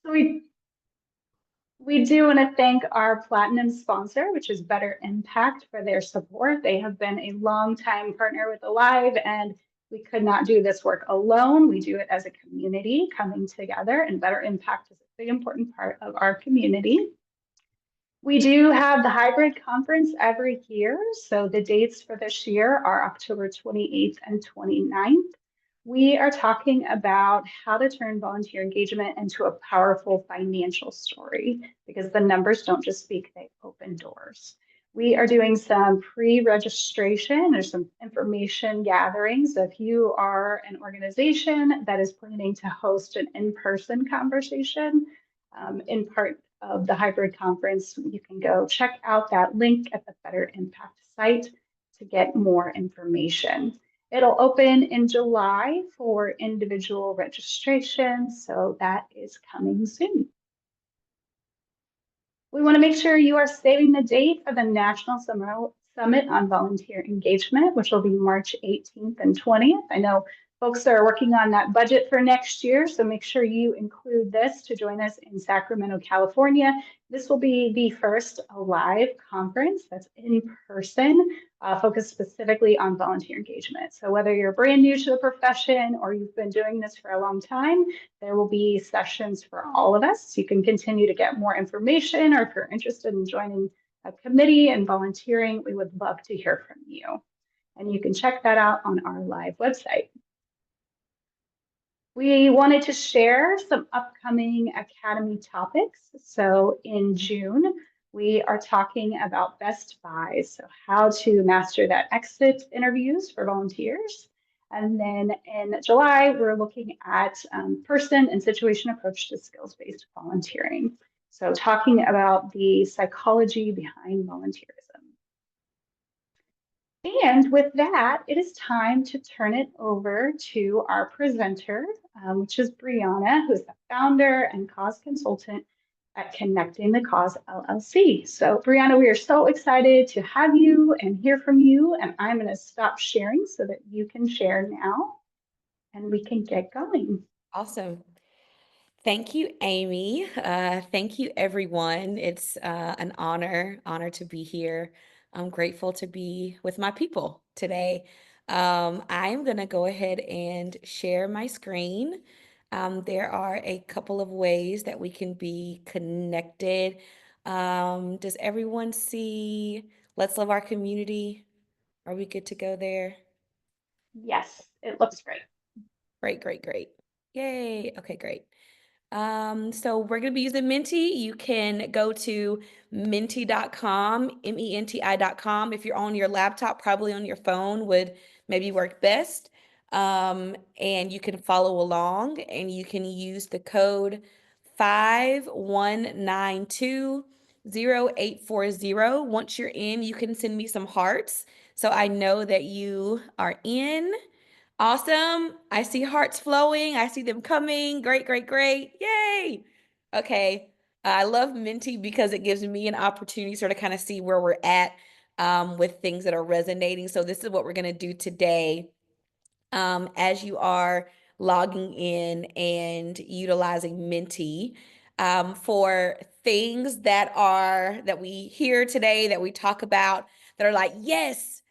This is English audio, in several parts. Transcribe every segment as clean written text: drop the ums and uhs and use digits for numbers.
So we do want to thank our platinum sponsor, which is Better Impact, for their support. They have been a long-time partner with Alive, and we could not do this work alone. We do it as a community coming together, and Better Impact is a big important part of our community. We do have the hybrid conference every year. So the dates for this year are October 28th and 29th. We are talking about how to turn volunteer engagement into a powerful financial story because the numbers don't just speak, they open doors. We are doing some pre-registration. There's some information gathering. So if you are an organization that is planning to host an in-person conversation, in part of the hybrid conference, you can go check out that link at the Better Impact site to get more information. It'll open in July for individual registration, so that is coming soon. We want to make sure you are saving the date for the National Summit on Volunteer Engagement, which will be March 18th and 20th. I know folks are working on that budget for next year, so make sure you include this to join us in Sacramento, California. This will be the first Alive conference that's in person, focused specifically on volunteer engagement. So whether you're brand new to the profession or you've been doing this for a long time, there will be sessions for all of us. You can continue to get more information, or if you're interested in joining a committee and volunteering, we would love to hear from you. And you can check that out on our live website. We wanted to share some upcoming Academy topics. So in June, we are talking about best buys, so how to master that exit interviews for volunteers. And then in July, we're looking at person and situation approach to skills-based volunteering. So talking about the psychology behind volunteerism. And with that, it is time to turn it over to our presenter, which is Breauna, who's the founder and cause consultant at Connecting the Cause LLC. So Breauna, we are so excited to have you and hear from you. And I'm going to stop sharing so that you can share now and we can get going. Awesome. Thank you, Amy. Thank you, everyone. It's an honor to be here. I'm grateful to be with my people today. I'm going to go ahead and share my screen. There are a couple of ways that we can be connected. Does everyone see Let's Love Our Community? Are we good to go there? Yes, it looks great. Great. Yay. Okay, great. So we're going to be using Menti. You can go to menti.com, menti.com. If you're on your laptop, probably on your phone would maybe work best. And you can follow along and you can use the code 51920840. Once you're in, you can send me some hearts so I know that you are in. Awesome. I see hearts flowing. I see them coming. Great. Yay. Okay. I love Menti because it gives me an opportunity to sort of kind of see where we're at with things that are resonating. So this is what we're going to do today. As you are logging in and utilizing Menti for things that we hear today, that we talk about, that are like, yes,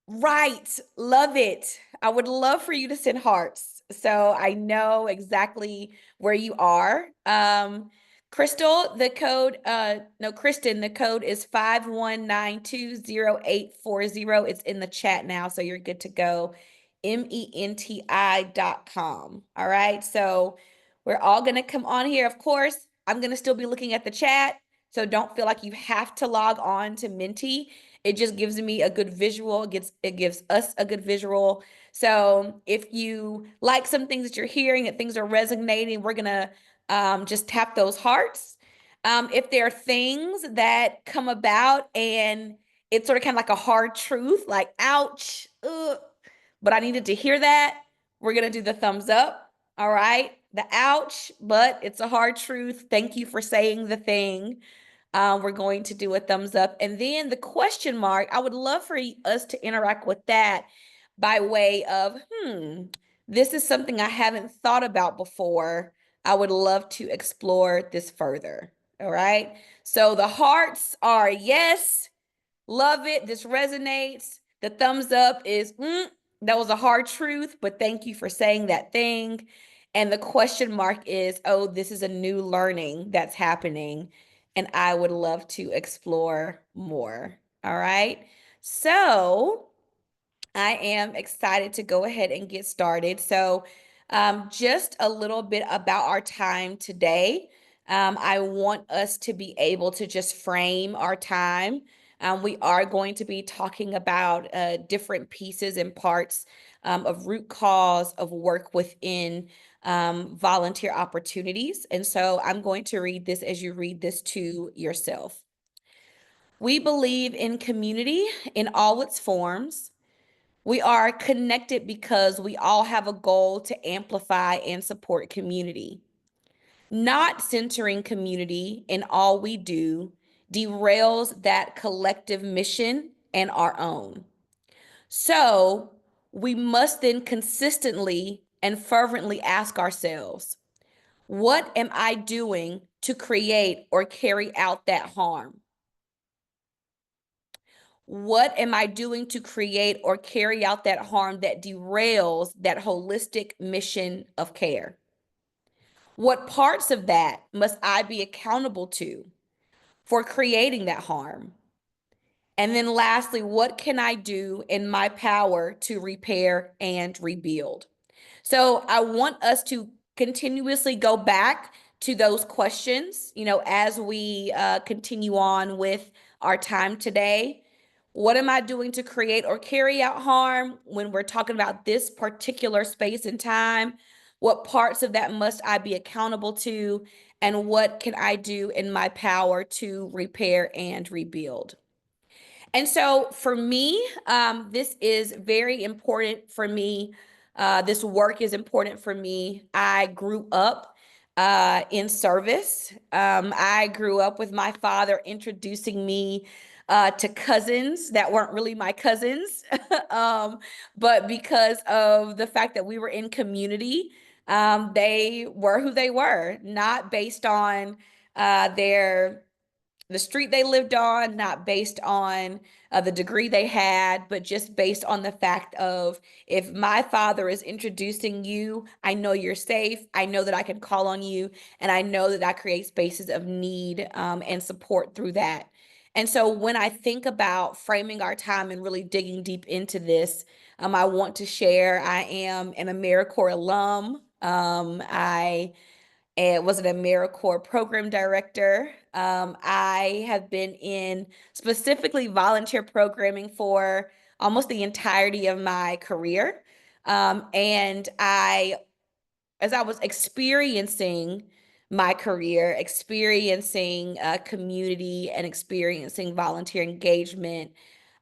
right. Love it. I would love for you to send hearts. So I know exactly where you are. Crystal, the code, no, Kristen, the code is 51920840. It's in the chat now, so you're good to go. menti.com. All right. So we're all going to come on here. Of course, I'm going to still be looking at the chat. So don't feel like you have to log on to Menti. It just gives me a good visual. It gives us a good visual. So if you like some things that you're hearing, that things are resonating, we're going to just tap those hearts. If there are things that come about and it's sort of kind of like a hard truth, like, ouch, ugh, but I needed to hear that, we're going to do the thumbs up. All right. The ouch, but it's a hard truth. Thank you for saying the thing. We're going to do a thumbs up. And then the question mark, I would love for us to interact with that by way of, this is something I haven't thought about before. I would love to explore this further. All right. So the hearts are yes, love it. This resonates. The thumbs up is, that was a hard truth, but thank you for saying that thing. And the question mark is, oh, this is a new learning that's happening. And I would love to explore more. All right. So I am excited to go ahead and get started. So, just a little bit about our time today. I want us to be able to just frame our time. We are going to be talking about different pieces and parts of root cause of work within volunteer opportunities. And so I'm going to read this as you read this to yourself. We believe in community in all its forms. We are connected because we all have a goal to amplify and support community. Not centering community in all we do derails that collective mission and our own. So we must then consistently and fervently ask ourselves, what am I doing to create or carry out that harm? What am I doing to create or carry out that harm that derails that holistic mission of care? What parts of that must I be accountable to for creating that harm? And then lastly, what can I do in my power to repair and rebuild? So I want us to continuously go back to those questions, as we continue on with our time today. What am I doing to create or carry out harm when we're talking about this particular space and time? What parts of that must I be accountable to? And what can I do in my power to repair and rebuild? And so for me, this is very important for me. This work is important for me. I grew up in service. I grew up with my father introducing me to cousins that weren't really my cousins, but because of the fact that we were in community, they were who they were, not based on their the street they lived on, not based on the degree they had, but just based on the fact of, if my father is introducing you, I know you're safe. I know that I can call on you, and I know that I create spaces of need and support through that. And so when I think about framing our time and really digging deep into this, I want to share I am an AmeriCorps alum. I was an AmeriCorps program director. I have been in specifically volunteer programming for almost the entirety of my career. And as I was experiencing my career, experiencing community and experiencing volunteer engagement,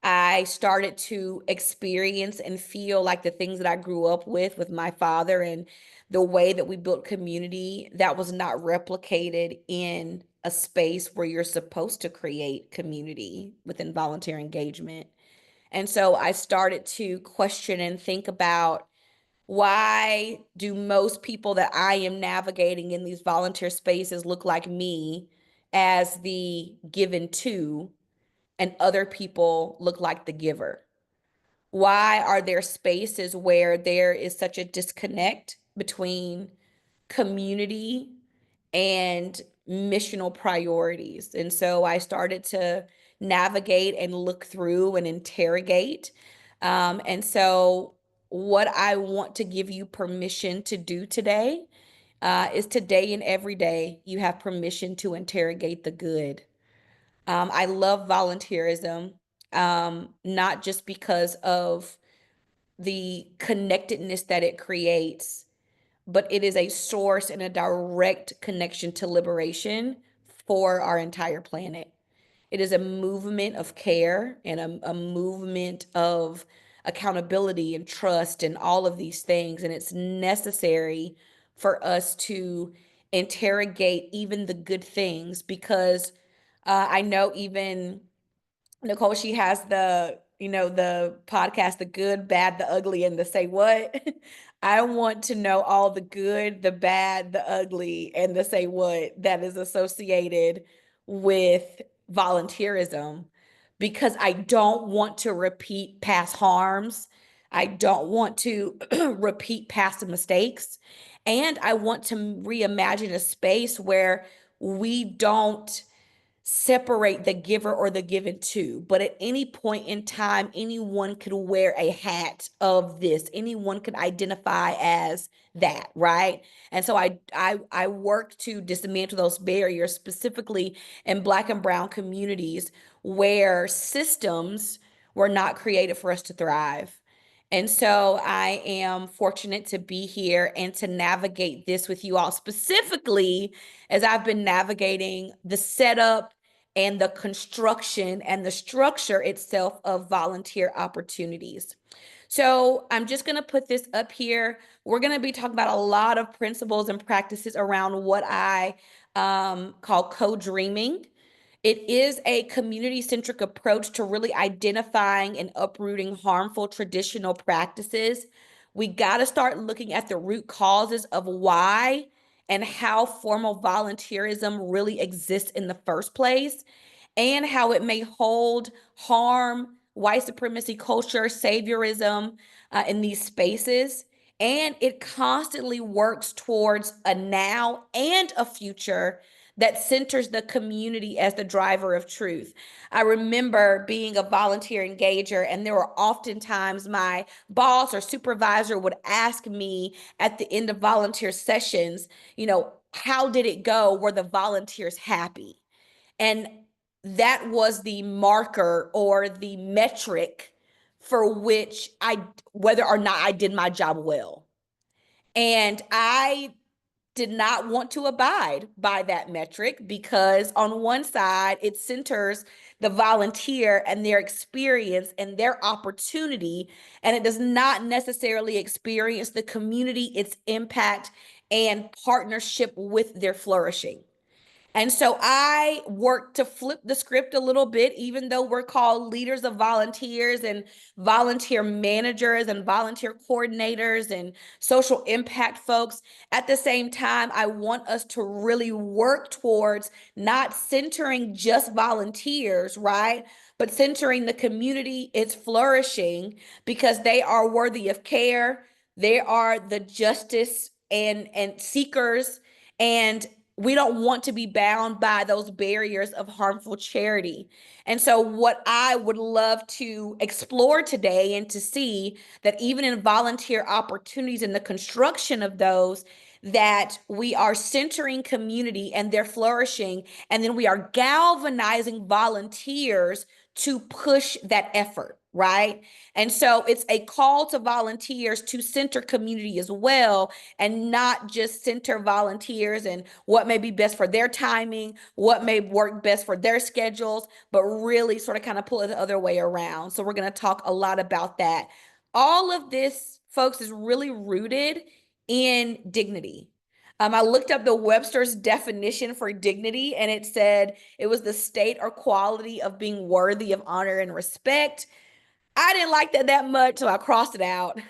I started to experience and feel like the things that I grew up with my father, and the way that we built community, that was not replicated in a space where you're supposed to create community within volunteer engagement. And so I started to question and think about, why do most people that I am navigating in these volunteer spaces look like me as the given to, and other people look like the giver? Why are there spaces where there is such a disconnect between community and missional priorities? And so I started to navigate and look through and interrogate. And so, what I want to give you permission to do today is, today and every day, you have permission to interrogate the good. I love volunteerism, not just because of the connectedness that it creates, but it is a source and a direct connection to liberation for our entire planet. It is a movement of care and a movement of accountability and trust and all of these things. And it's necessary for us to interrogate even the good things, because I know even Nicole, she has the podcast, The Good, Bad, the Ugly, and the Say What. I want to know all the good, the bad, the ugly, and the say what that is associated with volunteerism because I don't want to repeat past harms. I don't want to repeat past mistakes. And I want to reimagine a space where we don't separate the giver or the given to. But at any point in time, anyone could wear a hat of this. Anyone could identify as that, right? And so I work to dismantle those barriers, specifically in Black and Brown communities where systems were not created for us to thrive. And so I am fortunate to be here and to navigate this with you all, specifically as I've been navigating the setup and the construction and the structure itself of volunteer opportunities. So I'm just going to put this up here. We're going to be talking about a lot of principles and practices around what I call co-dreaming. It is a community-centric approach to really identifying and uprooting harmful traditional practices. We got to start looking at the root causes of why and how formal volunteerism really exists in the first place, and how it may hold harm, white supremacy culture, saviorism in these spaces. And it constantly works towards a now and a future that centers the community as the driver of truth. I remember being a volunteer engager, and there were oftentimes my boss or supervisor would ask me at the end of volunteer sessions, how did it go? Were the volunteers happy? And that was the marker or the metric for which whether or not I did my job well. And I did not want to abide by that metric because on one side, it centers the volunteer and their experience and their opportunity, and it does not necessarily experience the community, its impact, and partnership with their flourishing. And so I worked to flip the script a little bit, even though we're called leaders of volunteers and volunteer managers and volunteer coordinators and social impact folks. At the same time, I want us to really work towards not centering just volunteers, right? But centering the community, its flourishing, because they are worthy of care. They are the justice and seekers, and we don't want to be bound by those barriers of harmful charity. And so what I would love to explore today and to see that even in volunteer opportunities and the construction of those, that we are centering community and their flourishing, and then we are galvanizing volunteers to push that effort, right? And so it's a call to volunteers to center community as well, and not just center volunteers and what may be best for their timing, what may work best for their schedules, but really sort of kind of pull it the other way around. So we're going to talk a lot about that. All of this, folks, is really rooted in dignity. I looked up the Webster's definition for dignity, and it said it was the state or quality of being worthy of honor and respect. I didn't like that much, so I crossed it out.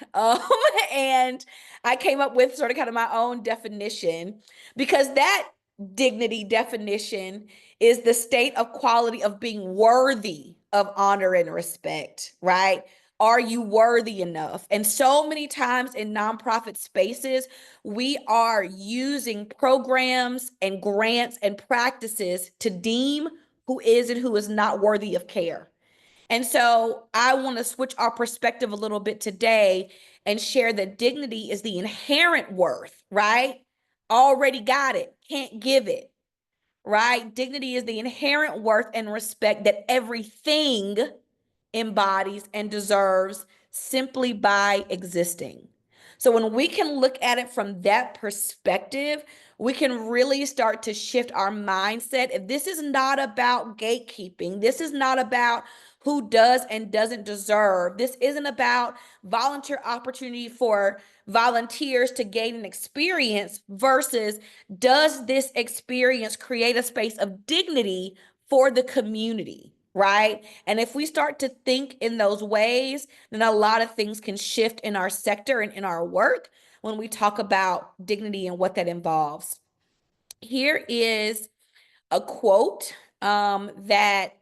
And I came up with sort of kind of my own definition, because that dignity definition is the state of quality of being worthy of honor and respect, right? Are you worthy enough? And so many times in nonprofit spaces, we are using programs and grants and practices to deem who is and who is not worthy of care. And so I want to switch our perspective a little bit today and share that dignity is the inherent worth, right? Already got it, can't give it, right? Dignity is the inherent worth and respect that everything embodies and deserves simply by existing. So when we can look at it from that perspective, we can really start to shift our mindset. If this is not about gatekeeping, this is not about who does and doesn't deserve. This isn't about volunteer opportunity for volunteers to gain an experience versus does this experience create a space of dignity for the community, right? And if we start to think in those ways, then a lot of things can shift in our sector and in our work. when we talk about dignity and what that involves. Here is a quote that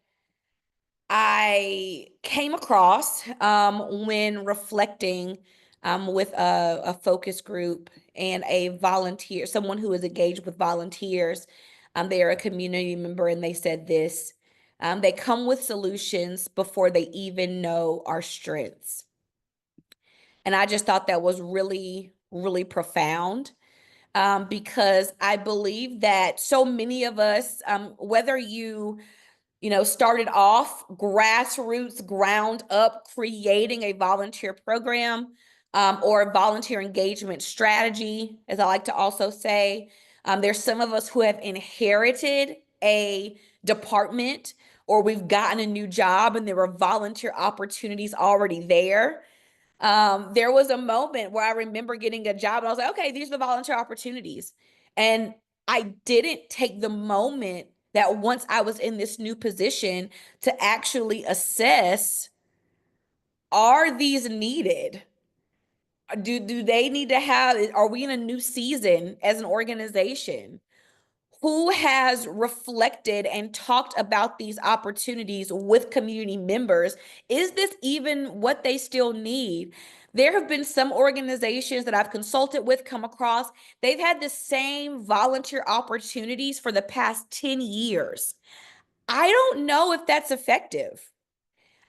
I came across when reflecting with a focus group and a volunteer, someone who is engaged with volunteers. They are a community member, and they said this: they come with solutions before they even know our strengths. And I just thought that was really, really profound, because I believe that so many of us, whether you started off grassroots, ground up, creating a volunteer program, or a volunteer engagement strategy, as I like to also say. There's some of us who have inherited a department, or we've gotten a new job and there were volunteer opportunities already there. There was a moment where I remember getting a job and I was like, okay, these are the volunteer opportunities. And I didn't take the moment that once I was in this new position to actually assess, are these needed? Do they need to have, are we in a new season as an organization? Who has reflected and talked about these opportunities with community members? Is this even what they still need? There have been some organizations that I've consulted with, come across, they've had the same volunteer opportunities for the past 10 years. I don't know if that's effective.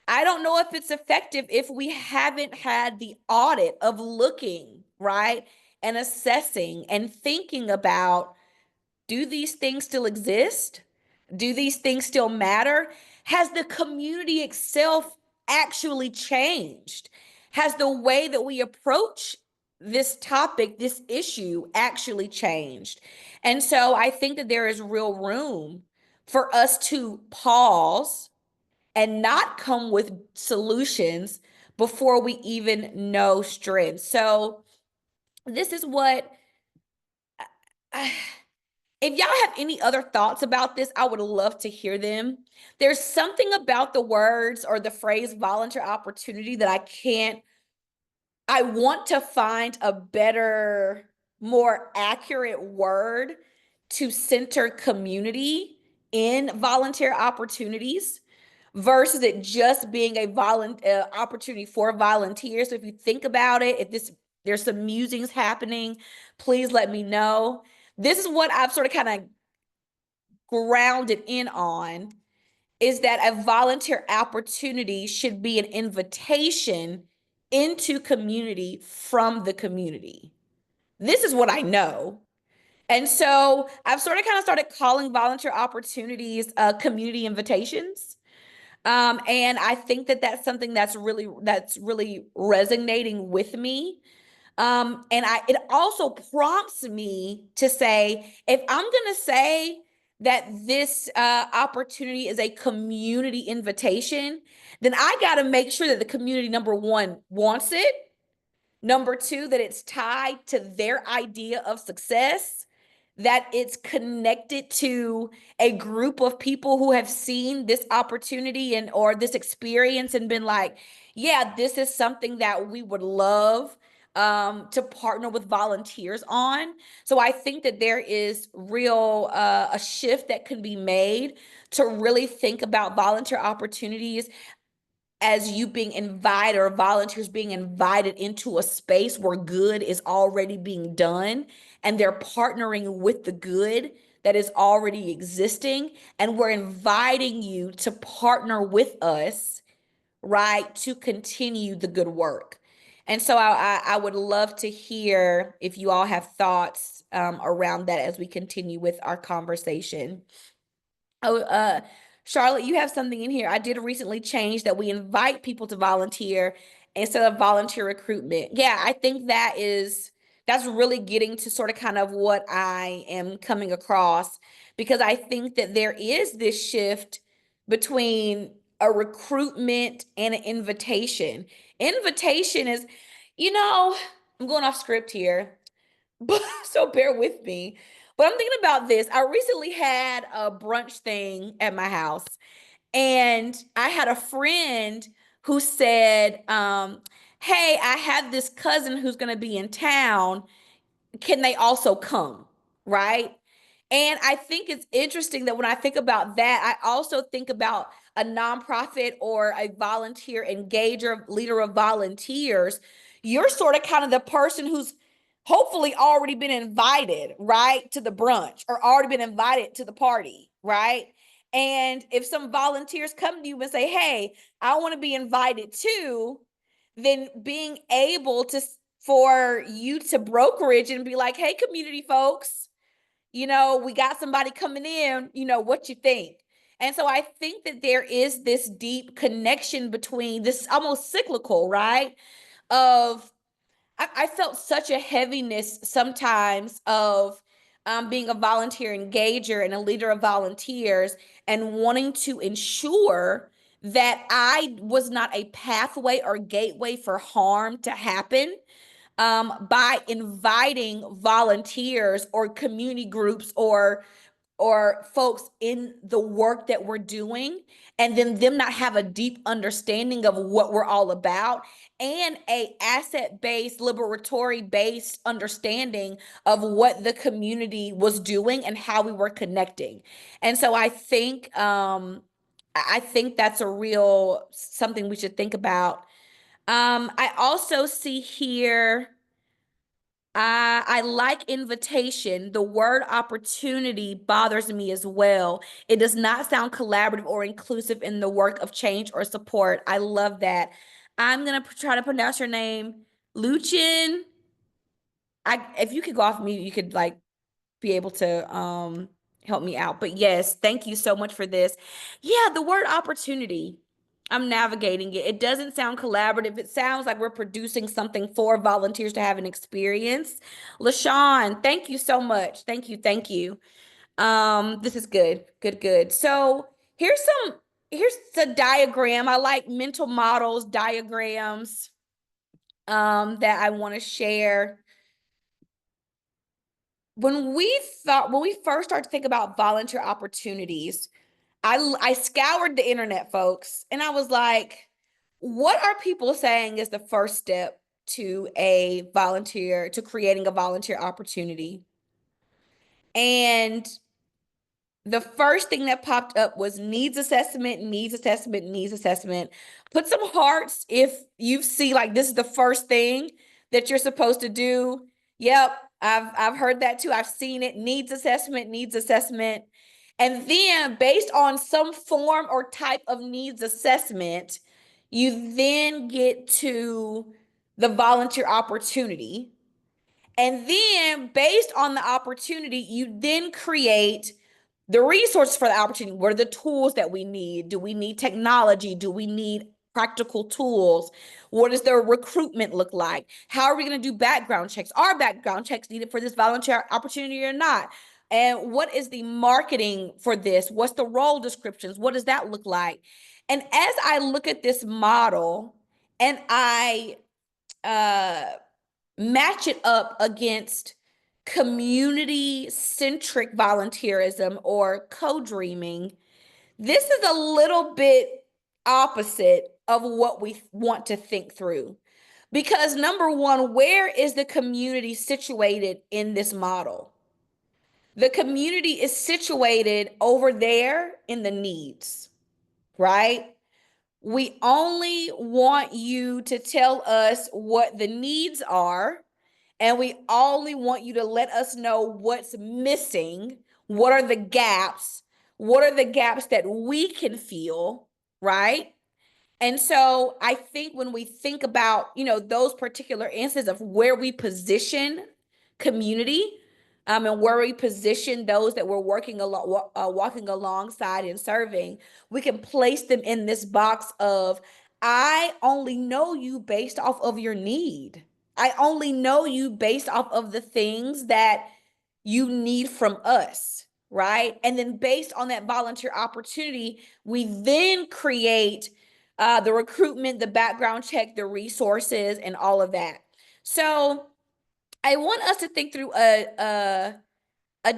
I don't know if it's effective if we haven't had the audit of looking, right? And assessing and thinking about, do these things still exist? Do these things still matter? Has the community itself actually changed? Has the way that we approach this topic, this issue, actually changed? And so I think that there is real room for us to pause and not come with solutions before we even know strength. So this is what if y'all have any other thoughts about this, I would love to hear them. There's something about the words or the phrase volunteer opportunity that I want to find a better, more accurate word to center community in volunteer opportunities versus it just being a volunteer opportunity for volunteers. So if you think about it, if there's some musings happening, please let me know. This is what I've sort of kind of grounded in on, is that a volunteer opportunity should be an invitation into community from the community. This is what I know. And so I've sort of kind of started calling volunteer opportunities community invitations. And I think that that's something that's really resonating with me. And it also prompts me to say, if I'm gonna say that this opportunity is a community invitation, then I got to make sure that the community, number one, wants it. Number two, that it's tied to their idea of success, that it's connected to a group of people who have seen this opportunity and or this experience and been like, yeah, this is something that we would love to partner with volunteers on. So I think that there is real a shift that can be made to really think about volunteer opportunities as you being invited, or volunteers being invited into a space where good is already being done and they're partnering with the good that is already existing, and we're inviting you to partner with us, right, to continue the good work. And so I would love to hear if you all have thoughts around that as we continue with our conversation. Oh, Charlotte, you have something in here. I did recently change that we invite people to volunteer instead of volunteer recruitment. Yeah, I think that's really getting to sort of kind of what I am coming across, because I think that there is this shift between a recruitment and an invitation. Invitation is, you know, I'm going off script here, but so bear with me. But I'm thinking about this. I recently had a brunch thing at my house, and I had a friend who said, hey, I have this cousin who's going to be in town, can they also come? Right. And I think it's interesting that when I think about that, I also think about a nonprofit or a volunteer engager, leader of volunteers. You're sort of kind of the person who's hopefully already been invited, right, to the brunch or already been invited to the party, right? And if some volunteers come to you and say, hey, I want to be invited too, then being able to for you to brokerage and be like, hey, community folks, we got somebody coming in, what you think? And so I think that there is this deep connection between this almost cyclical, right? Of I felt such a heaviness sometimes of being a volunteer engager and a leader of volunteers and wanting to ensure that I was not a pathway or gateway for harm to happen by inviting volunteers or community groups or folks in the work that we're doing, and then them not have a deep understanding of what we're all about and a asset-based liberatory-based understanding of what the community was doing and how we were connecting. And so I think that's a real something we should think about. I also see here I like invitation. The word opportunity bothers me as well. It does not sound collaborative or inclusive in the work of change or support. I love that. I'm gonna try to pronounce your name, Luchin. If you could go off mute, you could like be able to help me out. But yes, thank you so much for this. Yeah, the word opportunity. I'm navigating it. It doesn't sound collaborative. It sounds like we're producing something for volunteers to have an experience. LaShawn, thank you so much. Thank you. Thank you. This is good. Good, good. So here's the diagram. I like mental models, diagrams that I want to share. When we first started to think about volunteer opportunities, I scoured the internet, folks, and I was like, what are people saying is the first step to creating a volunteer opportunity? And the first thing that popped up was needs assessment, needs assessment, needs assessment. Put some hearts if you see like this is the first thing that you're supposed to do. Yep, I've heard that too. I've seen it. Needs assessment, needs assessment. And then based on some form or type of needs assessment, you then get to the volunteer opportunity. And then based on the opportunity, you then create the resources for the opportunity. What are the tools that we need? Do we need technology? Do we need practical tools? What does their recruitment look like? How are we going to do background checks? Are background checks needed for this volunteer opportunity or not? And what is the marketing for this? What's the role descriptions? What does that look like? And as I look at this model and I match it up against community-centric volunteerism or co-dreaming, this is a little bit opposite of what we want to think through. Because number one, where is the community situated in this model? The community is situated over there in the needs, right? We only want you to tell us what the needs are, and we only want you to let us know what's missing. What are the gaps? What are the gaps that we can feel, right? And so I think when we think about, those particular instances of where we position community, and where we position those that we're walking alongside and serving, we can place them in this box of, I only know you based off of your need. I only know you based off of the things that you need from us, right? And then based on that volunteer opportunity, we then create the recruitment, the background check, the resources, and all of that. So I want us to think through a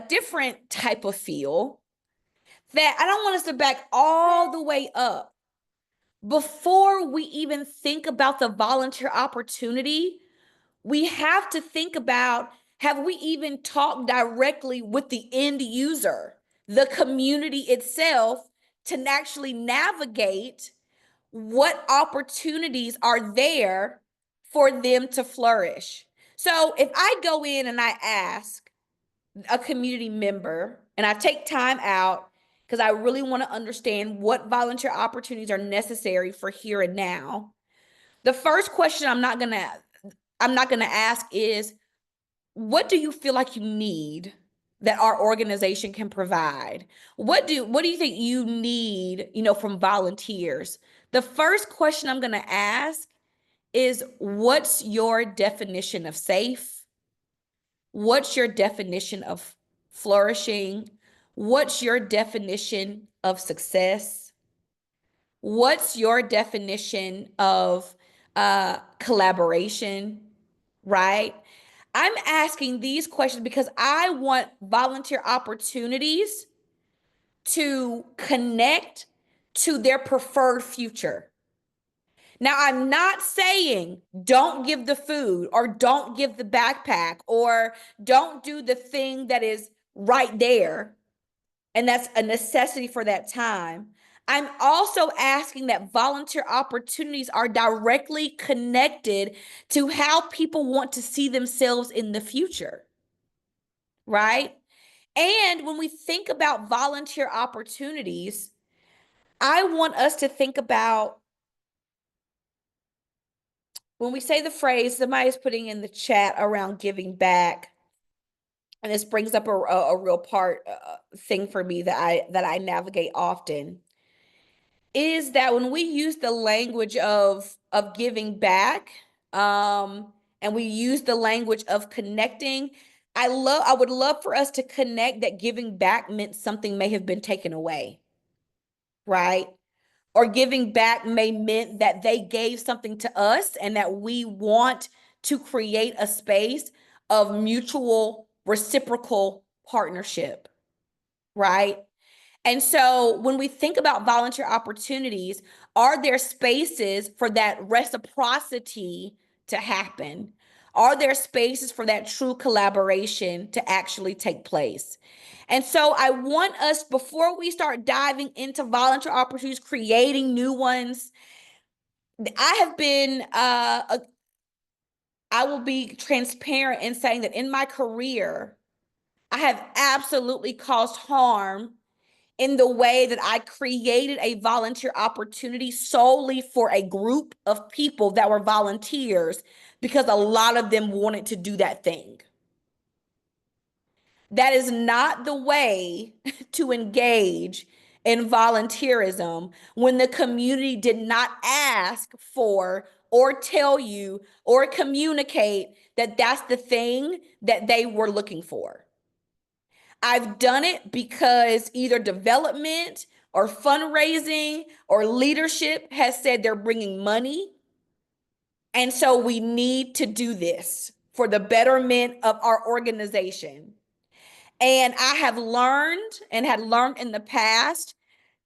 different type of feel that I don't want us to back all the way up, before we even think about the volunteer opportunity, we have to think about, have we even talked directly with the end user, the community itself, to actually navigate what opportunities are there for them to flourish? So if I go in and I ask a community member and I take time out because I really want to understand what volunteer opportunities are necessary for here and now, the first question I'm not going to ask is, what do you feel like you need that our organization can provide? What do you think you need, from volunteers? The first question I'm going to ask is, what's your definition of safe? What's your definition of flourishing? What's your definition of success? What's your definition of collaboration, right? I'm asking these questions because I want volunteer opportunities to connect to their preferred future. Now, I'm not saying don't give the food or don't give the backpack or don't do the thing that is right there and that's a necessity for that time. I'm also asking that volunteer opportunities are directly connected to how people want to see themselves in the future, right? And when we think about volunteer opportunities, I want us to think about, when we say the phrase, somebody's putting in the chat around giving back, and this brings up a real part thing for me that I navigate often, is that when we use the language of giving back, and we use the language of connecting, I would love for us to connect that giving back meant something may have been taken away, right? Or giving back may meant that they gave something to us and that we want to create a space of mutual reciprocal partnership, right? And so when we think about volunteer opportunities, are there spaces for that reciprocity to happen? Are there spaces for that true collaboration to actually take place? And so I want us, before we start diving into volunteer opportunities, creating new ones, I will be transparent in saying that in my career, I have absolutely caused harm in the way that I created a volunteer opportunity solely for a group of people that were volunteers because a lot of them wanted to do that thing. That is not the way to engage in volunteerism when the community did not ask for or tell you or communicate that that's the thing that they were looking for. I've done it because either development or fundraising or leadership has said they're bringing money. And so we need to do this for the betterment of our organization. And I have learned and had learned in the past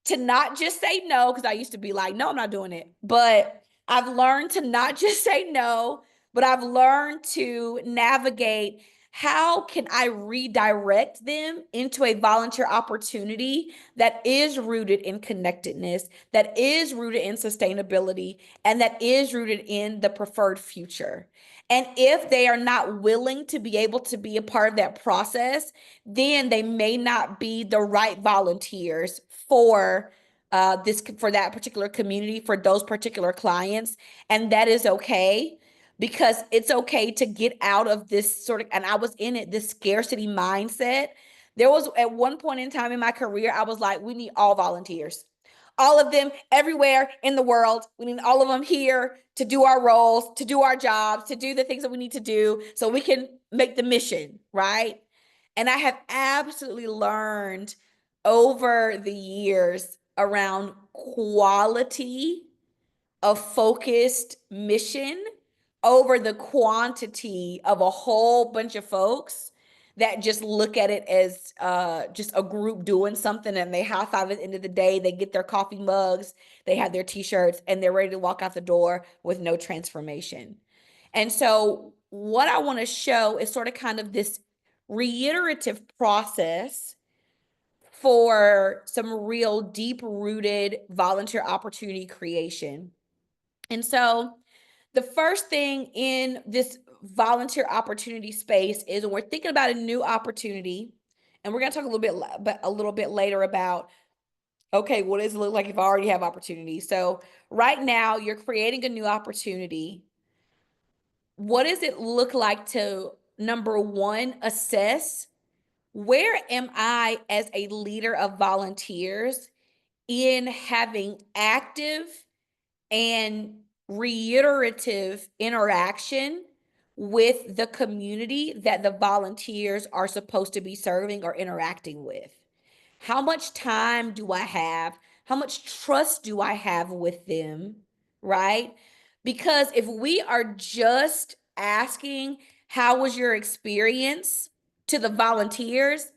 to not just say no, because I used to be like, no, I'm not doing it. But I've learned to not just say no, but I've learned to navigate, how can I redirect them into a volunteer opportunity that is rooted in connectedness, that is rooted in sustainability, and that is rooted in the preferred future. And if they are not willing to be able to be a part of that process, then they may not be the right volunteers for that particular community, for those particular clients. And that is okay, because it's okay to get out of this sort of, and I was in it, this scarcity mindset. There was at one point in time in my career, I was like, we need all volunteers, all of them everywhere in the world. We need all of them here to do our roles, to do our jobs, to do the things that we need to do so we can make the mission, right? And I have absolutely learned over the years around quality of focused mission over the quantity of a whole bunch of folks that just look at it as just a group doing something, and they high five at the end of the day. They get their coffee mugs, they have their t-shirts, and they're ready to walk out the door with no transformation. And so what I want to show is sort of kind of this reiterative process for some real deep rooted volunteer opportunity creation. And so the first thing in this volunteer opportunity space is when we're thinking about a new opportunity, and we're going to talk a little bit later about, okay, what does it look like if I already have opportunities? So right now you're creating a new opportunity. What does it look like to, number one, assess where am I as a leader of volunteers in having active and reiterative interaction with the community that the volunteers are supposed to be serving or interacting with? How much time do I have? How much trust do I have with them? Right? Because if we are just asking, how was your experience to the volunteers,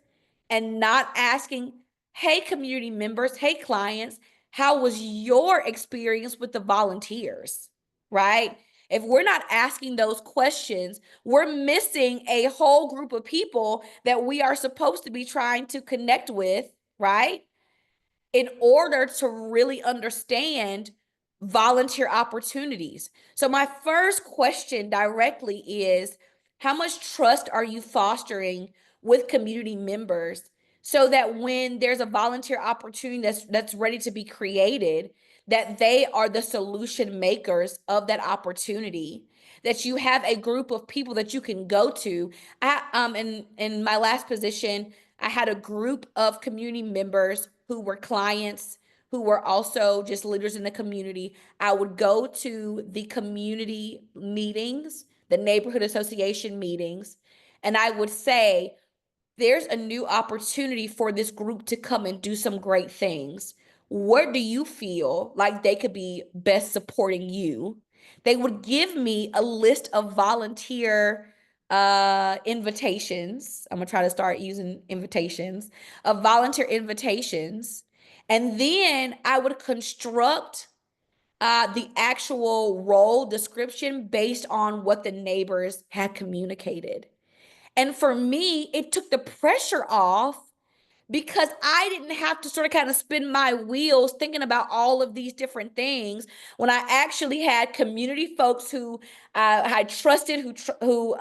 and not asking, hey, community members, hey, clients, how was your experience with the volunteers? Right? If we're not asking those questions, we're missing a whole group of people that we are supposed to be trying to connect with, right? In order to really understand volunteer opportunities. So my first question directly is, how much trust are you fostering with community members so that when there's a volunteer opportunity that's ready to be created, that they are the solution makers of that opportunity, that you have a group of people that you can go to. In my last position, I had a group of community members who were clients, who were also just leaders in the community. I would go to the community meetings, the neighborhood association meetings, and I would say, there's a new opportunity for this group to come and do some great things. Where do you feel like they could be best supporting you? They would give me a list of volunteer invitations. I'm gonna try to start using invitations, of volunteer invitations. And then I would construct the actual role description based on what the neighbors had communicated. And for me, it took the pressure off because I didn't have to sort of kind of spin my wheels thinking about all of these different things, when I actually had community folks who I trusted, who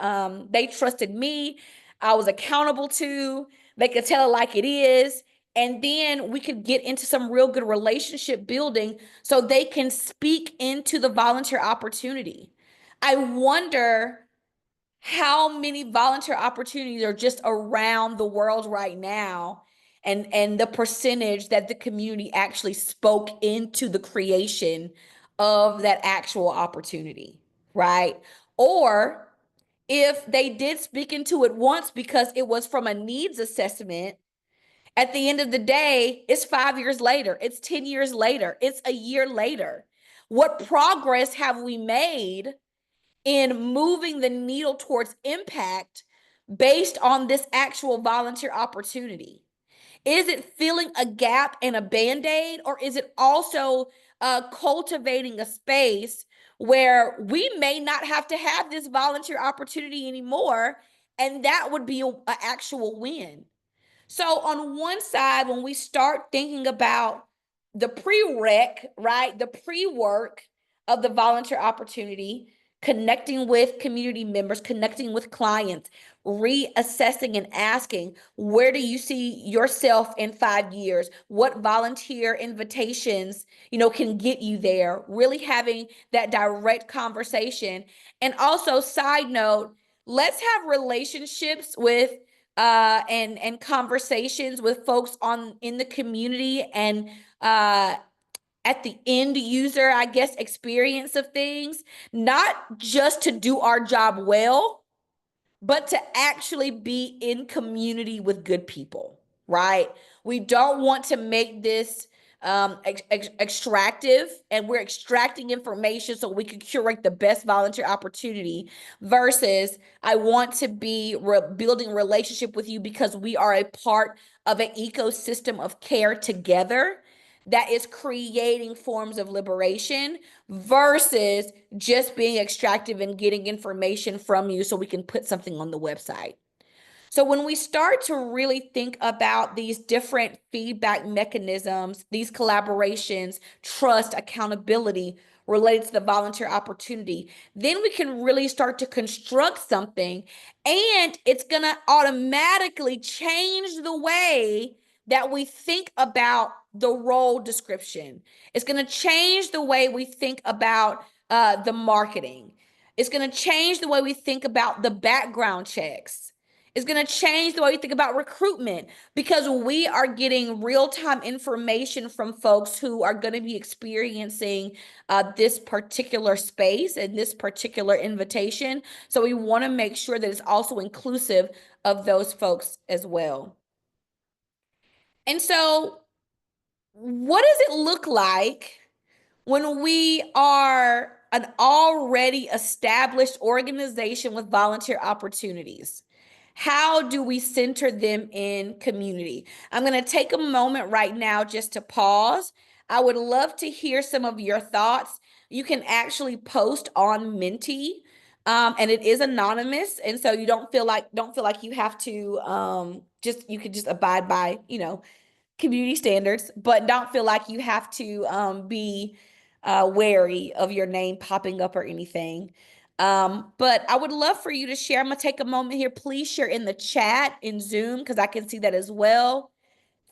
they trusted me, I was accountable to, they could tell it like it is. And then we could get into some real good relationship building so they can speak into the volunteer opportunity. I wonder how many volunteer opportunities are just around the world right now, and the percentage that the community actually spoke into the creation of that actual opportunity, right? Or if they did speak into it once because it was from a needs assessment, at the end of the day, it's 5 years later, it's 10 years later, it's a year later. What progress have we made in moving the needle towards impact based on this actual volunteer opportunity? Is it filling a gap and a band-aid, or is it also cultivating a space where we may not have to have this volunteer opportunity anymore, and that would be an actual win? So on one side, when we start thinking about the prereq, right, the pre-work of the volunteer opportunity, connecting with community members, connecting with clients, reassessing and asking, where do you see yourself in 5 years? What volunteer invitations, can get you there? Really having that direct conversation. And also, side note, let's have relationships with and conversations with folks in the community, and at the end user, I guess, experience of things, not just to do our job well, but to actually be in community with good people, right? We don't want to make this extractive, and we're extracting information so we can curate the best volunteer opportunity, versus I want to be building relationship with you because we are a part of an ecosystem of care together that is creating forms of liberation, versus just being extractive and getting information from you so we can put something on the website. So when we start to really think about these different feedback mechanisms, these collaborations, trust, accountability related to the volunteer opportunity, then we can really start to construct something, and it's going to automatically change the way that we think about the role description. It's going to change the way we think about the marketing. It's going to change the way we think about the background checks. It's going to change the way you think about recruitment, because we are getting real-time information from folks who are going to be experiencing this particular space and this particular invitation. So we want to make sure that it's also inclusive of those folks as well. And so what does it look like when we are an already established organization with volunteer opportunities? How do we center them in community? I'm going to take a moment right now just to pause. I would love to hear some of your thoughts. You can actually post on Menti, and it is anonymous, and so you don't feel like you have to just, you could just abide by, community standards, but don't feel like you have to be wary of your name popping up or anything. But I would love for you to share. I'm going to take a moment here. Please share in the chat in Zoom, because I can see that as well.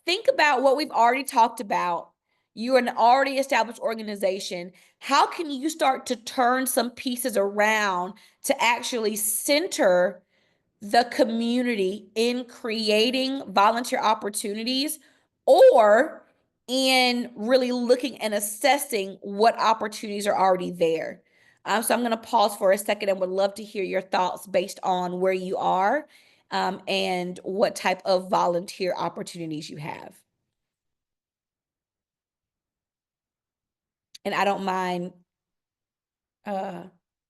Think about what we've already talked about. You're an already established organization. How can you start to turn some pieces around to actually center the community in creating volunteer opportunities, or in really looking and assessing what opportunities are already there? So I'm going to pause for a second and would love to hear your thoughts based on where you are, and what type of volunteer opportunities you have. And I don't mind uh,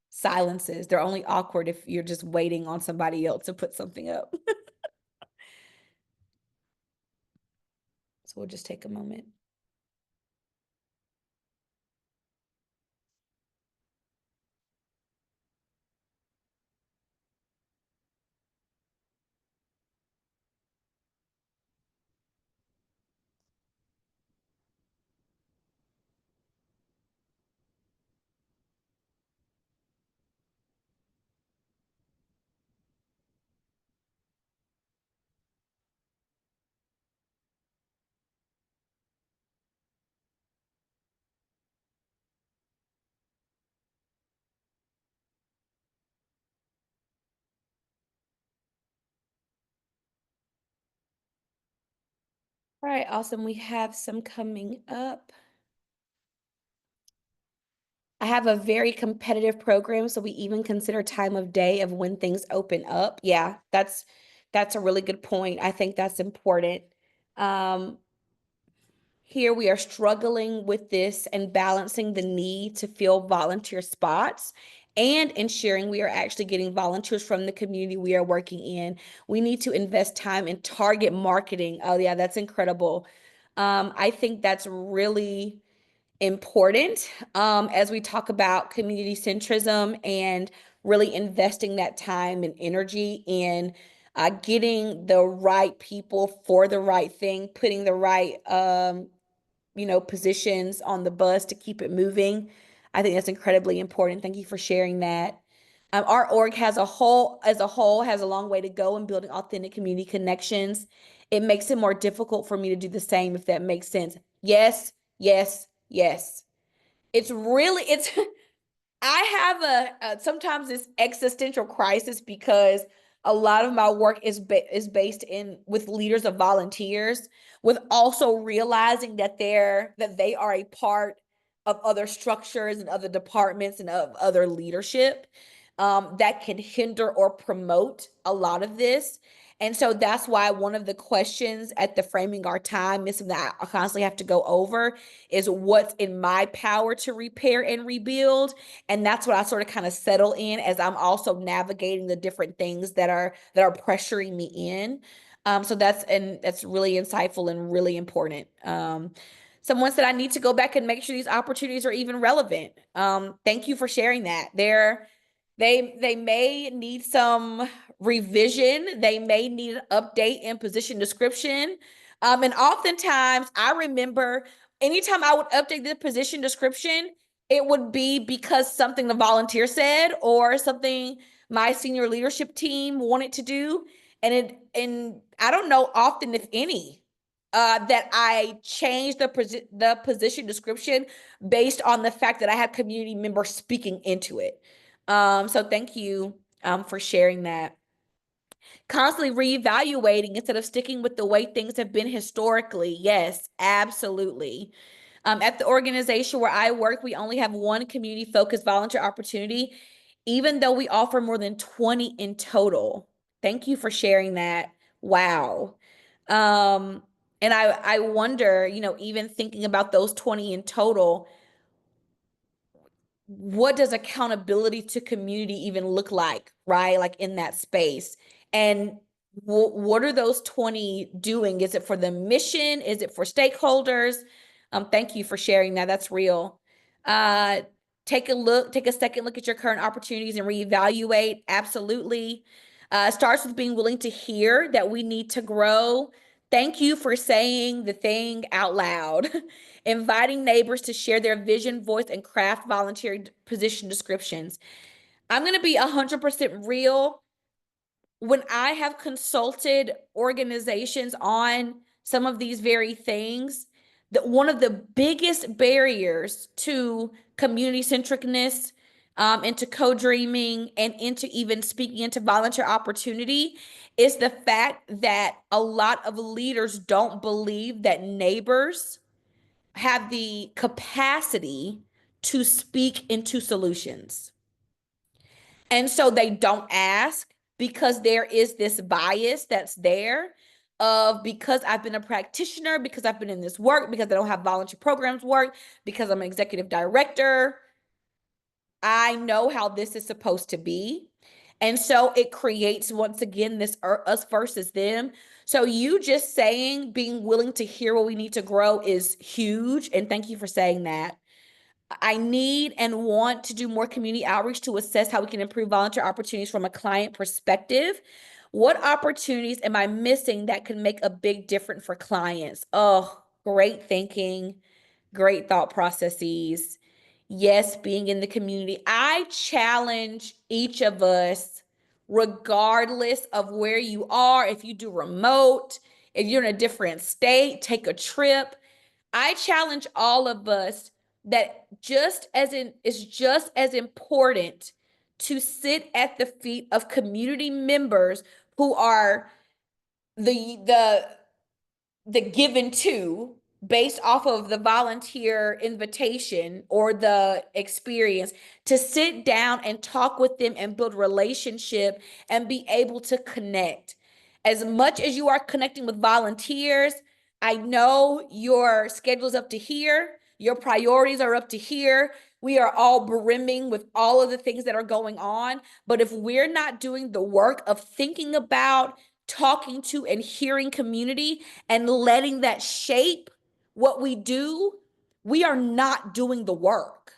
silences. They're only awkward if you're just waiting on somebody else to put something up. So we'll just take a moment. All right, awesome. We have some coming up. I have a very competitive program, so we even consider time of day of when things open up. Yeah, that's a really good point. I think that's important. Um, Here we are struggling with this and balancing the need to fill volunteer spots and ensuring we are actually getting volunteers from the community we are working in. We need to invest time in target marketing. Oh yeah, that's incredible. I think that's really important, as we talk about community centrism and really investing that time and energy in getting the right people for the right thing, putting the right positions on the bus to keep it moving. I think that's incredibly important. Thank you for sharing that. Our org as a whole has a long way to go in building authentic community connections. It makes it more difficult for me to do the same, if that makes sense. Yes, yes, yes. It's I have a sometimes this existential crisis, because a lot of my work is based in with leaders of volunteers, with also realizing that they are a part of other structures and other departments and of other leadership that can hinder or promote a lot of this. And so that's why one of the questions at the framing our time is something that I constantly have to go over is what's in my power to repair and rebuild. And that's what I sort of kind of settle in as I'm also navigating the different things that are pressuring me in. So that's really insightful and really important. Someone said I need to go back and make sure these opportunities are even relevant. Thank you for sharing that. They may need some revision. They may need an update in position description. And oftentimes I remember anytime I would update the position description, it would be because something the volunteer said or something my senior leadership team wanted to do. And I don't know often, if any, that I changed the position description based on the fact that I had community members speaking into it. So thank you for sharing that. Constantly reevaluating instead of sticking with the way things have been historically. Yes, absolutely. At the organization where I work, we only have one community-focused volunteer opportunity, even though we offer more than 20 in total. Thank you for sharing that. Wow. Um, and I wonder, even thinking about those 20 in total, what does accountability to community even look like, right? Like in that space. And what are those 20 doing? Is it for the mission? Is it for stakeholders? Thank you for sharing that. That's real. Uh, take a second look at your current opportunities and reevaluate. Absolutely. Starts with being willing to hear that we need to grow. Thank you for saying the thing out loud. Inviting neighbors to share their vision, voice, and craft volunteer position descriptions. I'm going to be 100% real. When I have consulted organizations on some of these very things, that one of the biggest barriers to community centricness, into co-dreaming, and into even speaking into volunteer opportunity is the fact that a lot of leaders don't believe that neighbors have the capacity to speak into solutions. And so they don't ask because there is this bias that's there of, because I've been a practitioner, because I've been in this work, because I don't have volunteer programs work, because I'm an executive director, I know how this is supposed to be. And so it creates, once again, this us versus them. So you just saying, being willing to hear what we need to grow is huge. And thank you for saying that. I need and want to do more community outreach to assess how we can improve volunteer opportunities from a client perspective. What opportunities am I missing that can make a big difference for clients? Oh, great thinking, great thought processes. Yes, being in the community. I challenge each of us, regardless of where you are, if you do remote, if you're in a different state, take a trip. I challenge all of us that it's just as important to sit at the feet of community members who are the given to, based off of the volunteer invitation or the experience, to sit down and talk with them and build relationship and be able to connect. As much as you are connecting with volunteers, I know your schedule's up to here, your priorities are up to here. We are all brimming with all of the things that are going on. But if we're not doing the work of thinking about, talking to, and hearing community and letting that shape what we do, we are not doing the work.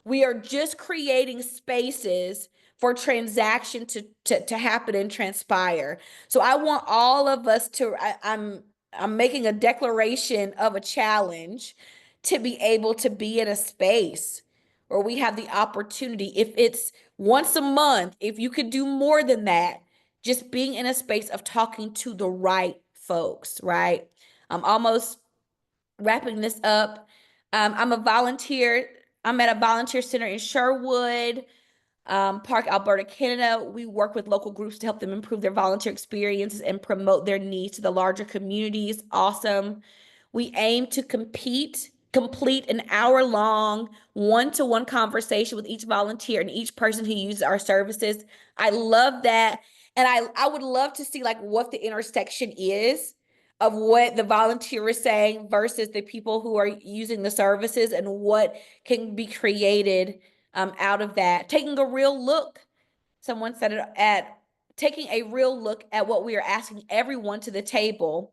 We are just creating spaces for transaction to happen and transpire. So I want all of us to, I'm making a declaration of a challenge to be able to be in a space where we have the opportunity, if it's once a month, if you could do more than that, just being in a space of talking to the right folks, right? I'm almost wrapping this up. I'm a volunteer. I'm at a volunteer center in Sherwood Park, Alberta, Canada. We work with local groups to help them improve their volunteer experiences and promote their needs to the larger communities. Awesome. We aim to complete an hour-long one-to-one conversation with each volunteer and each person who uses our services. I love that. And I would love to see like what the intersection is of what the volunteer is saying versus the people who are using the services and what can be created out of that. Taking a real look, someone said it at taking a real look at what we are asking everyone to the table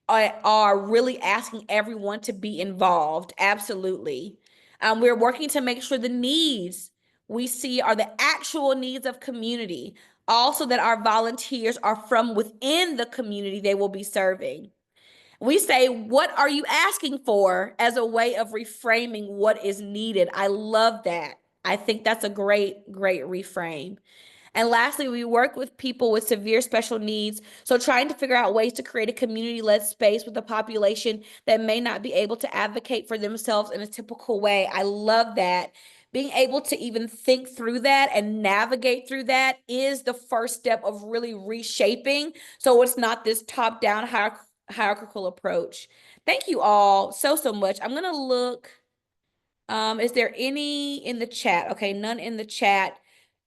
are really asking everyone to be involved. Absolutely. We're working to make sure the needs we see are the actual needs of community. Also, that our volunteers are from within the community they will be serving. We say, what are you asking for as a way of reframing what is needed? I love that. I think that's a great, great reframe. And lastly, we work with people with severe special needs. So trying to figure out ways to create a community-led space with a population that may not be able to advocate for themselves in a typical way. I love that. Being able to even think through that and navigate through that is the first step of really reshaping. So it's not this top-down hierarchical approach. Thank you all so, so much. I'm going to look. Is there any in the chat? Okay, none in the chat.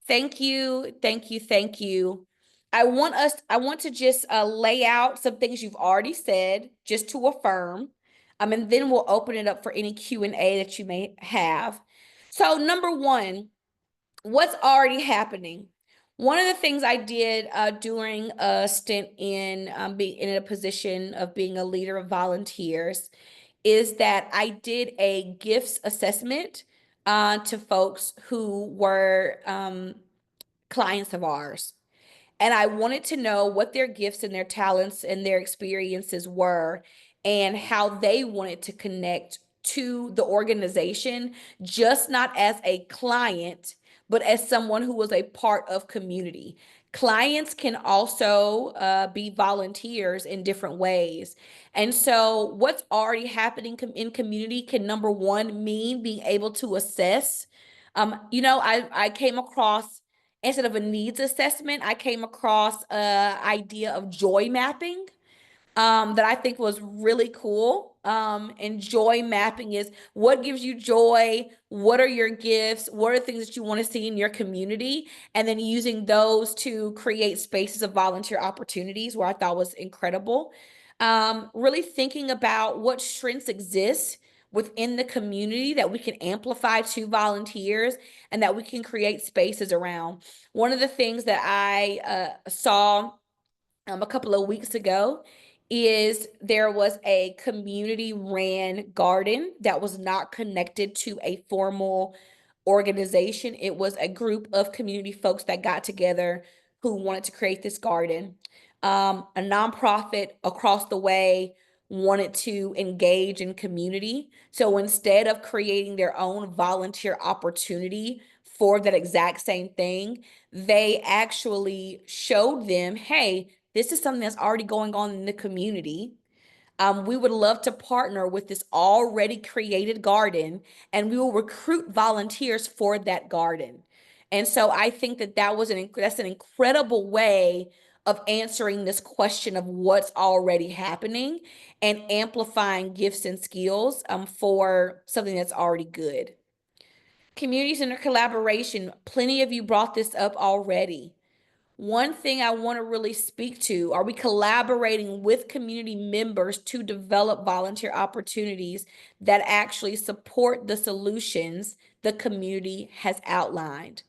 Thank you, thank you, thank you. I want to just lay out some things you've already said, just to affirm. And then we'll open it up for any Q&A that you may have. So number one, what's already happening? One of the things I did during a stint in being in a position of being a leader of volunteers is that I did a gifts assessment to folks who were clients of ours. And I wanted to know what their gifts and their talents and their experiences were and how they wanted to connect to the organization, just not as a client, but as someone who was a part of community. Clients can also be volunteers in different ways. And so what's already happening in community can, number one, mean being able to assess. I came across, instead of a needs assessment, I came across a idea of joy mapping that I think was really cool. And joy mapping is what gives you joy, what are your gifts, what are things that you want to see in your community, and then using those to create spaces of volunteer opportunities, where I thought was incredible. Really thinking about what strengths exist within the community that we can amplify to volunteers and that we can create spaces around. One of the things that I saw a couple of weeks ago is there was a community ran garden that was not connected to a formal organization. It was a group of community folks that got together who wanted to create this garden. A nonprofit across the way wanted to engage in community. So instead of creating their own volunteer opportunity for that exact same thing, they actually showed them, hey, this is something that's already going on in the community. We would love to partner with this already created garden, and we will recruit volunteers for that garden. And so I think that that's an incredible way of answering this question of what's already happening and amplifying gifts and skills for something that's already good. Community center collaboration, plenty of you brought this up already. One thing I want to really speak to, are we collaborating with community members to develop volunteer opportunities that actually support the solutions the community has outlined?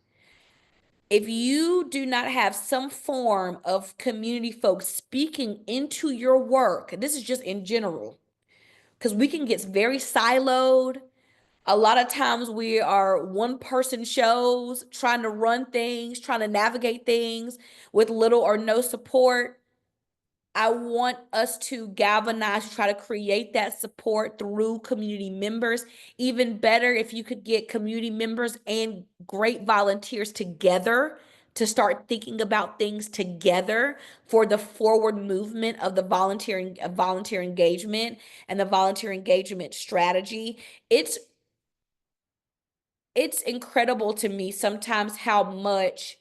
If you do not have some form of community folks speaking into your work, this is just in general, because we can get very siloed. A lot of times we are one person shows, trying to run things, trying to navigate things with little or no support. I want us to galvanize, try to create that support through community members. Even better if you could get community members and great volunteers together to start thinking about things together for the forward movement of the volunteer engagement and the volunteer engagement strategy. It's incredible to me sometimes how much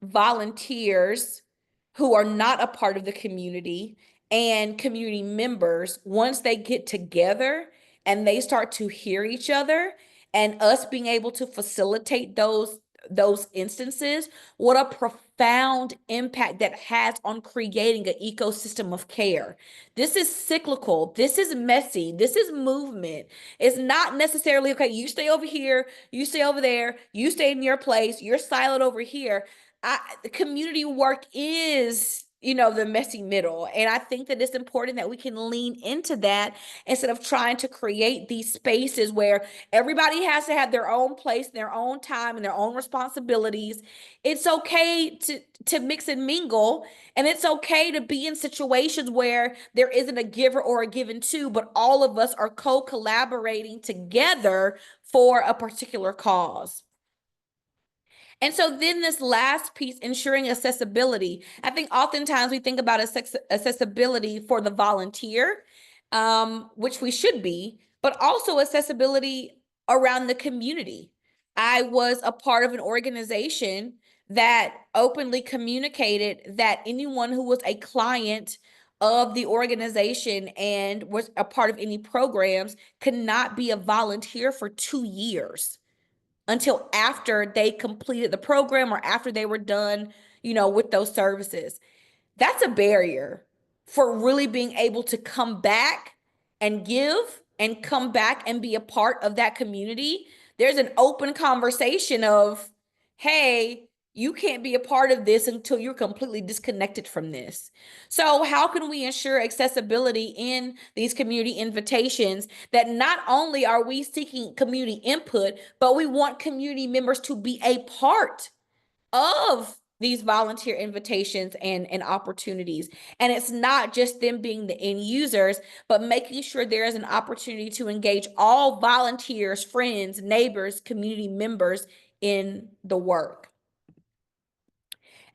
volunteers who are not a part of the community and community members, once they get together and they start to hear each other, and us being able to facilitate those those instances, what a profound impact that has on creating an ecosystem of care. This is cyclical. This is messy. This is movement. It's not necessarily, okay, you stay over here, you stay over there, you stay in your place, you're siloed over here. The community work is, the messy middle. And I think that it's important that we can lean into that instead of trying to create these spaces where everybody has to have their own place, their own time, and their own responsibilities. It's okay to mix and mingle, and it's okay to be in situations where there isn't a giver or a given to, but all of us are co-collaborating together for a particular cause. And so then this last piece, ensuring accessibility. I think oftentimes we think about accessibility for the volunteer, which we should be, but also accessibility around the community. I was a part of an organization that openly communicated that anyone who was a client of the organization and was a part of any programs could not be a volunteer for 2 years until after they completed the program or after they were done, with those services. That's a barrier for really being able to come back and give and come back and be a part of that community. There's an open conversation of, hey, you can't be a part of this until you're completely disconnected from this. So, how can we ensure accessibility in these community invitations that not only are we seeking community input, but we want community members to be a part of these volunteer invitations and opportunities. And it's not just them being the end users, but making sure there is an opportunity to engage all volunteers, friends, neighbors, community members in the work.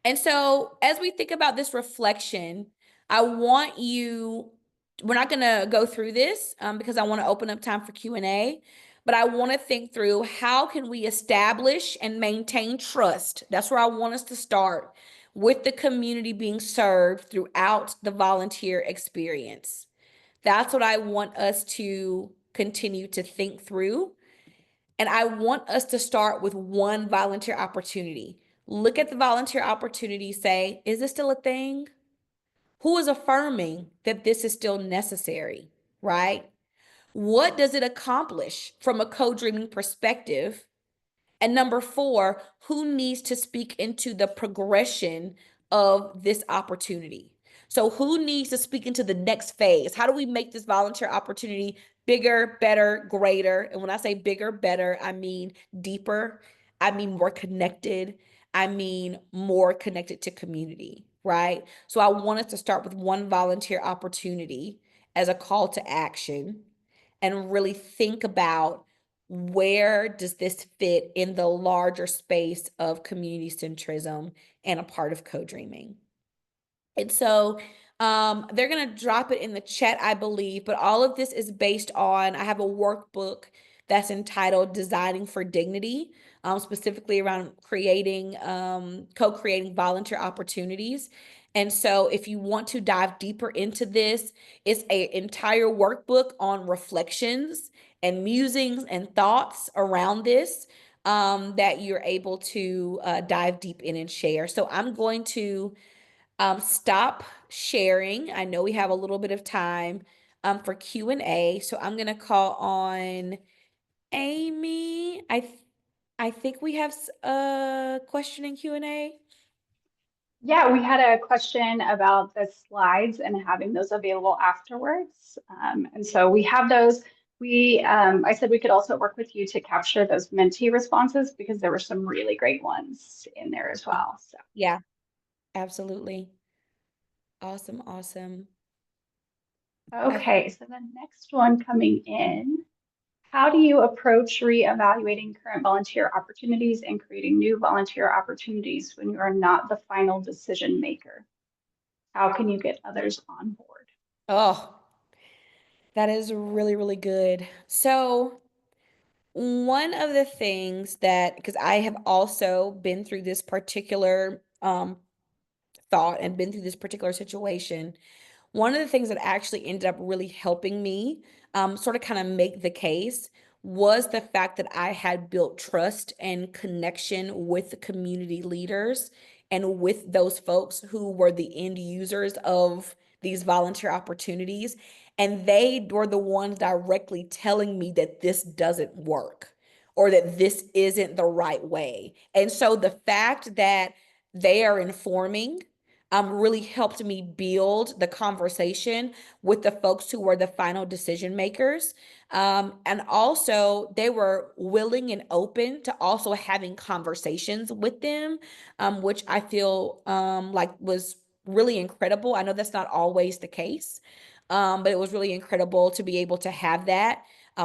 And so as we think about this reflection, I want you, we're not going to go through this because I want to open up time for Q&A, but I want to think through how can we establish and maintain trust. That's where I want us to start with the community being served throughout the volunteer experience. That's what I want us to continue to think through. And I want us to start with one volunteer opportunity. Look at the volunteer opportunity, say, is this still a thing? Who is affirming that this is still necessary, right? What does it accomplish from a co-dreaming perspective? And number 4, who needs to speak into the progression of this opportunity? So who needs to speak into the next phase? How do we make this volunteer opportunity bigger, better, greater? And when I say bigger, better, I mean deeper. I mean more connected. I mean more connected to community, right? So I wanted to start with one volunteer opportunity as a call to action and really think about where does this fit in the larger space of community centrism and a part of co-dreaming. And so they're going to drop it in the chat, I believe, but all of this is based on, I have a workbook that's entitled Designing for Dignity, specifically around co-creating volunteer opportunities. And so if you want to dive deeper into this, it's an entire workbook on reflections and musings and thoughts around this that you're able to dive deep in and share. So I'm going to stop sharing. I know we have a little bit of time for Q&A, so I'm going to call on Amy. I think we have a question in Q&A. Yeah, we had a question about the slides and having those available afterwards. And so we have those. I said we could also work with you to capture those mentee responses because there were some really great ones in there as well. So Yeah, absolutely. Awesome, awesome. okay, so the next one coming in. How do you approach reevaluating current volunteer opportunities and creating new volunteer opportunities when you are not the final decision maker? How can you get others on board? Oh, that is really, really good. So one of the things that, because I have also been through this particular thought and been through this particular situation, one of the things that actually ended up really helping me sort of kind of make the case was the fact that I had built trust and connection with the community leaders and with those folks who were the end users of these volunteer opportunities. And they were the ones directly telling me that this doesn't work or that this isn't the right way. And so the fact that they are informing really helped me build the conversation with the folks who were the final decision makers. And also, they were willing and open to also having conversations with them, which I feel like was really incredible. I know that's not always the case, but it was really incredible to be able to have that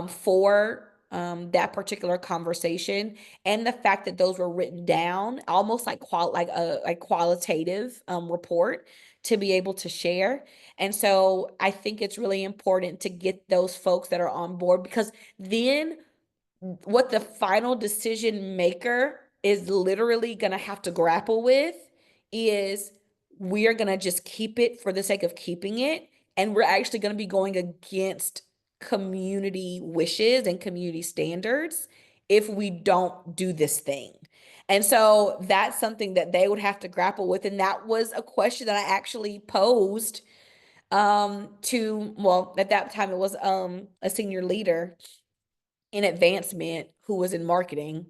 for that particular conversation, and the fact that those were written down, almost like a qualitative report to be able to share. And so I think it's really important to get those folks that are on board, because then what the final decision maker is literally going to have to grapple with is, we are going to just keep it for the sake of keeping it. And we're actually going to be going against community wishes and community standards if we don't do this thing. And so that's something that they would have to grapple with. And that was a question that I actually posed to, well, at that time it was a senior leader in advancement who was in marketing,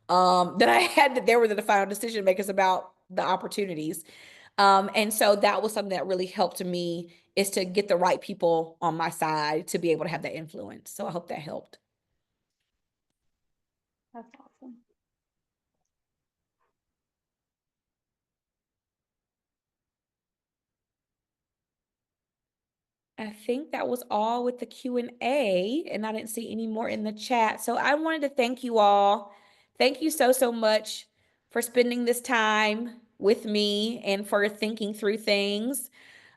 that I had, that they were the final decision makers about the opportunities. And so that was something that really helped me, is to get the right people on my side to be able to have that influence. So I hope that helped. That's awesome. I think that was all with the Q&A, and I didn't see any more in the chat. So I wanted to thank you all. Thank you so, so much for spending this time with me and for thinking through things,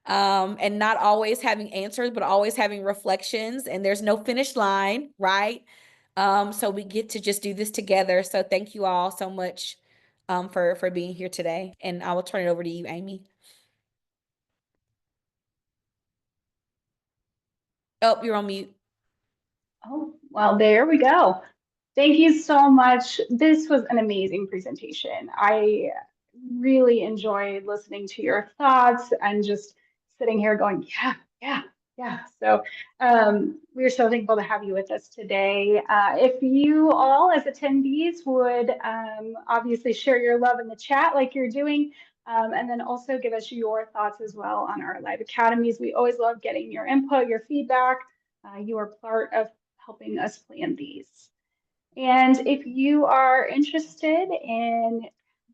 and not always having answers, but always having reflections. And there's no finish line, right? So we get to just do this together. So thank you all so much for being here today. And I will turn it over to you, Amy. Oh, you're on mute. Oh, well, there we go. Thank you so much. This was an amazing presentation. I really enjoyed listening to your thoughts and just sitting here going, yeah, yeah, yeah. So we're so thankful to have you with us today. If you all, as attendees, would obviously share your love in the chat like you're doing, and then also give us your thoughts as well on our live academies. We always love getting your input, your feedback. You are part of helping us plan these. And if you are interested in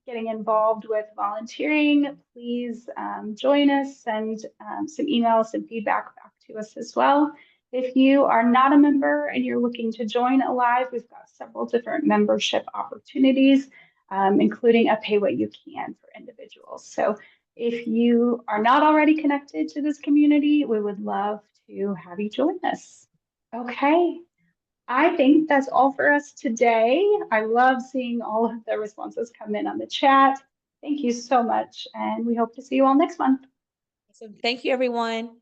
getting involved with volunteering, please join us, send some emails, some feedback back to us as well. If you are not a member and you're looking to join Alive, we've got several different membership opportunities, including a pay what you can for individuals. So if you are not already connected to this community, we would love to have you join us. Okay, I think that's all for us today. I love seeing all of the responses come in on the chat. Thank you so much, and we hope to see you all next month. So thank you, everyone.